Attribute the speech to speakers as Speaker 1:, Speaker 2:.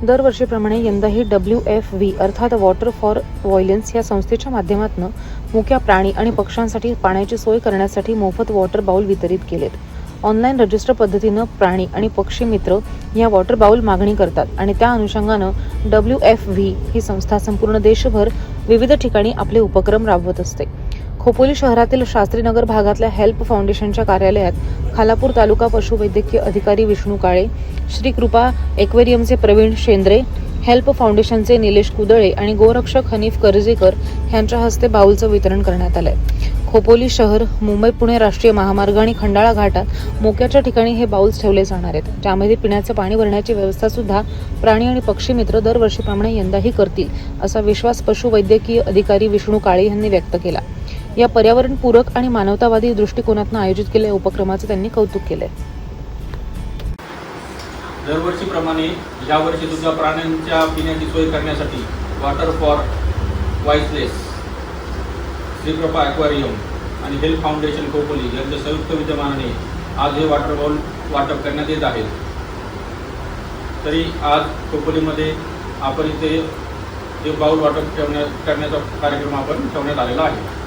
Speaker 1: दरवर्षीप्रमाणे यंदाही WFV अर्थात वॉटर फॉर व्हायलन्स या संस्थेच्या माध्यमातून मुक्या प्राणी आणि पक्ष्यांसाठी पाण्याची सोय करण्यासाठी मोफत वॉटर बाउल वितरित केलेत. ऑनलाईन रजिस्टर पद्धतीनं प्राणी आणि पक्षी मित्र या वॉटर बाउल मागणी करतात आणि त्या अनुषंगानं WFV ही संस्था संपूर्ण देशभर विविध ठिकाणी आपले उपक्रम राबवत असते. खोपोली शहरातील शास्त्रीनगर भागातल्या हेल्प फाउंडेशनच्या कार्यालयात खालापूर तालुका पशुवैद्यकीय अधिकारी विष्णू काळे, श्री कृपा एक्वेरियमचे प्रवीण शेंद्रे, हेल्प फाउंडेशनचे निलेश कुदळे आणि गोरक्षक हनीफ कर्जेकर यांच्या हस्ते बाउलचं वितरण करण्यात आलंय. खोपोली शहर, मुंबई-पुणे राष्ट्रीय महामार्ग आणि खंडाळा घाटात मोक्याच्या ठिकाणी हे बाउल्स ठेवले जाणार आहेत, ज्यामध्ये पिण्याचं पाणी भरण्याची व्यवस्था सुद्धा प्राणी आणि पक्षी मित्र दरवर्षीप्रमाणे यंदाही करतील, असा विश्वास पशुवैद्यकीय अधिकारी विष्णू काळे यांनी व्यक्त केला. या पर्यावरणपूरक आणि मानवतावादी दृष्टिकोनातून आयोजित केलेल्या उपक्रमाचे त्यांनी कौतुक केले.
Speaker 2: दरवर्षीप्रमाणे यावर्षी सुद्धा प्राण्यांच्या पिण्याची सोय करण्यासाठी वॉटर फॉर व्हायलन्स, श्री कृपा एक्वेरियम आणि हेल्प फाउंडेशन खोपोली यांच्या संयुक्त विद्यमानाने आज हे वॉटर बाउल वाटप करण्यात येत आहे. तरी आज खोपोलीमध्ये आपण इथे हे बाउल वाटप करण्याचा कार्यक्रम आपण ठेवण्यात आलेला आहे.